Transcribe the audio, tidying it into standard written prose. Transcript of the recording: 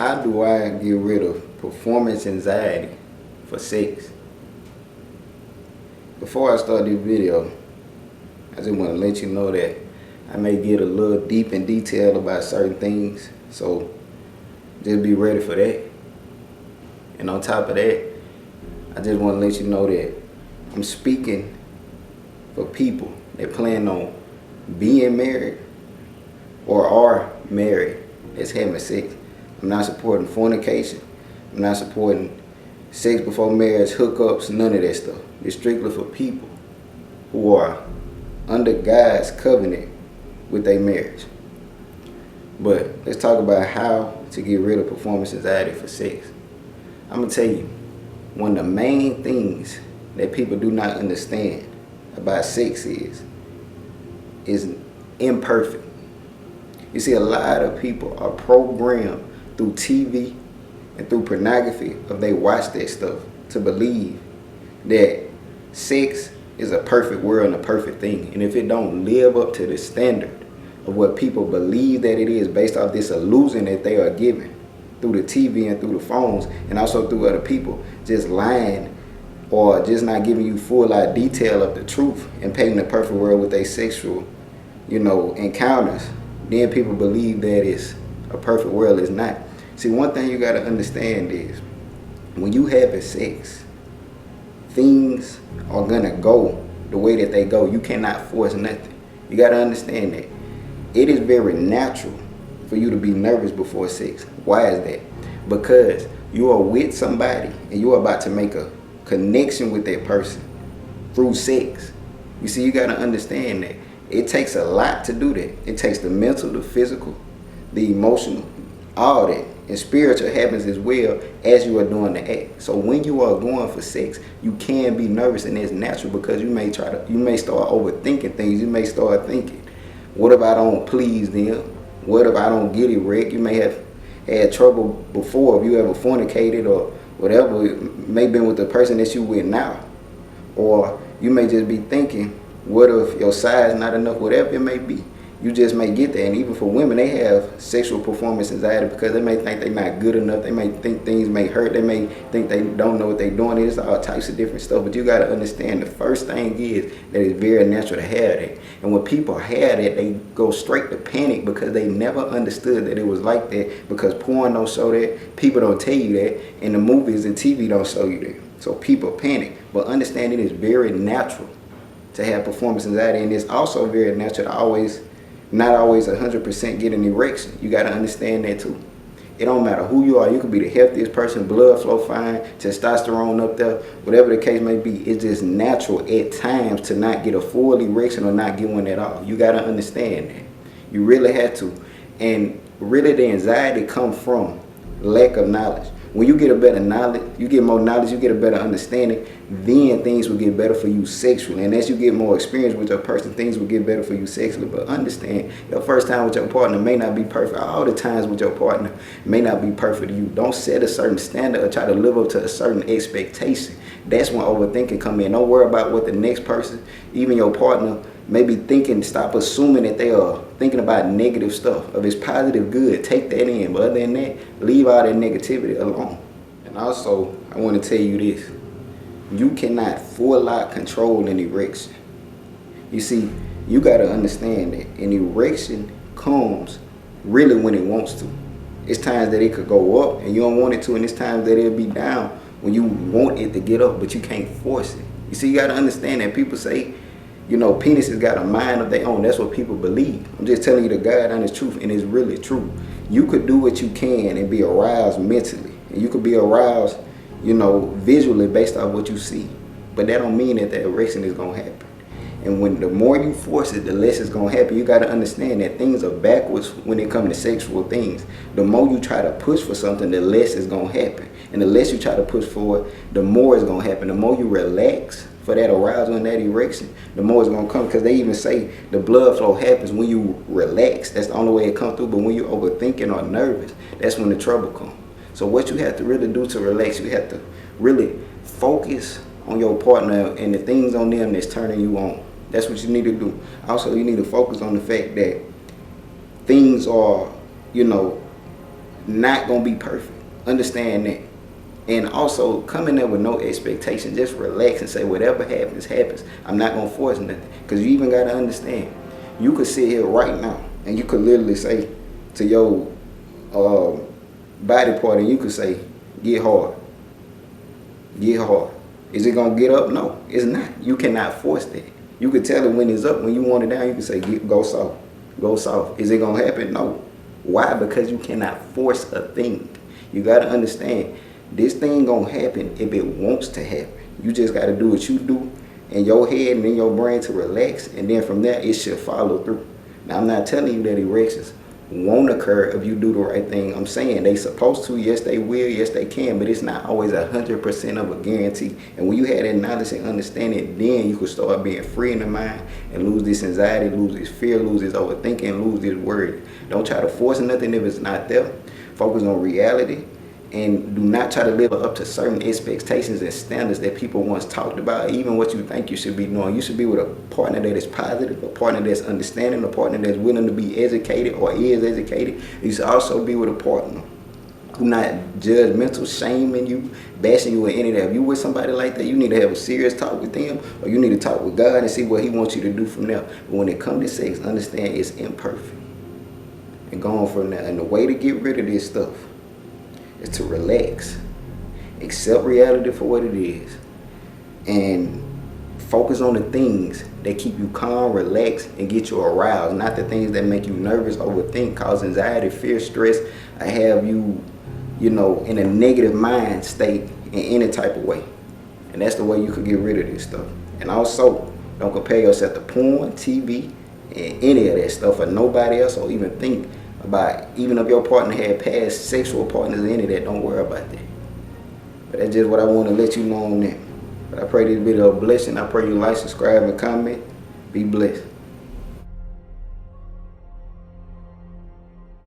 How do I get rid of performance anxiety for sex? Before I start this video, I just want to let you know that I may get a little deep in detail about certain things, so just be ready for that. And on top of that, I just want to let you know that I'm speaking for people that plan on being married or are married that's having sex. I'm not supporting fornication. I'm not supporting sex before marriage, hookups, none of that stuff. It's strictly for people who are under God's covenant with their marriage. But let's talk about how to get rid of performance anxiety for sex. I'm going to tell you, one of the main things that people do not understand about sex is imperfect. You see, a lot of people are programmed through TV and through pornography, if they watch that stuff, to believe that sex is a perfect world and a perfect thing. And if it don't live up to the standard of what people believe that it is based off this illusion that they are given through the TV and through the phones and also through other people just lying or just not giving you full detail of the truth and painting the perfect world with a sexual, encounters, then people believe that it's a perfect world. It's not. See, one thing you got to understand is when you have sex, things are going to go the way that they go. You cannot force nothing. You got to understand that. It is very natural for you to be nervous before sex. Why is that? Because you are with somebody and you're about to make a connection with that person through sex. You see, you got to understand that it takes a lot to do that. It takes the mental, the physical, the emotional, all that. And spiritual happens as well as you are doing the act. So when you are going for sex, you can be nervous, and it's natural because you may start overthinking things. You may start thinking, what if I don't please them? What if I don't get erect? You may have had trouble before if you ever fornicated or whatever. It may have been with the person that you with now. Or you may just be thinking, what if your size not enough? Whatever it may be. You just may get there. And even for women, they have sexual performance anxiety because they may think they're not good enough. They may think things may hurt. They may think they don't know what they're doing. It's all types of different stuff. But you got to understand the first thing is that it's very natural to have that. And when people have that, they go straight to panic because they never understood that it was like that, because porn don't show that. People don't tell you that. And the movies and TV don't show you that. So people panic. But understand it is very natural to have performance anxiety. And it's also very natural to not always 100% get an erection. You got to understand that too. It don't matter who you are. You could be the healthiest person, blood flow fine, testosterone up there, whatever the case may be. It's just natural at times to not get a full erection or not get one at all. You got to understand that. You really have to. And really the anxiety comes from lack of knowledge. When you get a better knowledge, you get more knowledge, you get a better understanding, then things will get better for you sexually. And as you get more experience with your person, things will get better for you sexually. But understand, your first time with your partner may not be perfect. All the times with your partner may not be perfect to you. Don't set a certain standard or try to live up to a certain expectation. That's when overthinking come in. Don't worry about what the next person, even your partner, may be thinking. Stop assuming that they are thinking about negative stuff. If it's positive, good, take that in. But other than that, leave all that negativity alone. And also, I want to tell you this. You cannot full out control an erection. You see, you got to understand that an erection comes really when it wants to. It's times that it could go up and you don't want it to, and it's times that it'll be down when you want it to get up, but you can't force it. You see, you got to understand that people say, penises got a mind of their own. That's what people believe. I'm just telling you the God honest truth, and it's really true. You could do what you can and be aroused mentally. And you could be aroused, visually based off what you see. But that don't mean that the erection is going to happen. And when the more you force it, the less it's going to happen. You got to understand that things are backwards when it comes to sexual things. The more you try to push for something, the less it's going to happen. And the less you try to push for it, the more it's going to happen. The more you relax for that arousal and that erection, the more it's going to come. Because they even say the blood flow happens when you relax. That's the only way it comes through. But when you're overthinking or nervous, that's when the trouble comes. So what you have to really do to relax, you have to really focus on your partner and the things on them that's turning you on. That's what you need to do. Also, you need to focus on the fact that things are, not gonna be perfect. Understand that. And also come in there with no expectation. Just relax and say whatever happens, happens. I'm not gonna force nothing. Cause you even gotta understand. You could sit here right now and you could literally say to your body part, and you could say, get hard. Get hard. Is it gonna get up? No, it's not. You cannot force that. You could tell it when it's up. When you want it down, you can say, go soft. Go soft. Is it gonna happen? No. Why? Because you cannot force a thing. You gotta understand, this thing gonna happen if it wants to happen. You just gotta do what you do in your head and in your brain to relax, and then from there it should follow through. Now I'm not telling you that erections won't occur if you do the right thing. I'm saying they supposed to. Yes, they will. Yes, they can. But it's not always 100% of a guarantee. And when you have that knowledge and understanding, then you can start being free in the mind and lose this anxiety, lose this fear, lose this overthinking, lose this worry. Don't try to force nothing if it's not there. Focus on reality. And do not try to live up to certain expectations and standards that people once talked about, even what you think you should be doing. You should be with a partner that is positive, a partner that's understanding, a partner that's willing to be educated or is educated. You should also be with a partner who not judgmental, shaming you, bashing you, or any of that. If you with somebody like that, you need to have a serious talk with them, or you need to talk with God and see what He wants you to do from there. But when it comes to sex, understand it's imperfect. And go on from there. And the way to get rid of this stuff is to relax, accept reality for what it is, and focus on the things that keep you calm, relaxed, and get you aroused, not the things that make you nervous, overthink, cause anxiety, fear, stress, or have you, in a negative mind state in any type of way. And that's the way you could get rid of this stuff. And also, don't compare yourself to porn, TV, and any of that stuff, or nobody else, or even think about, even if your partner had past sexual partners or any of that, don't worry about that. But that's just what I want to let you know on that. But I pray this video a blessing. I pray you like, subscribe, and comment. Be blessed.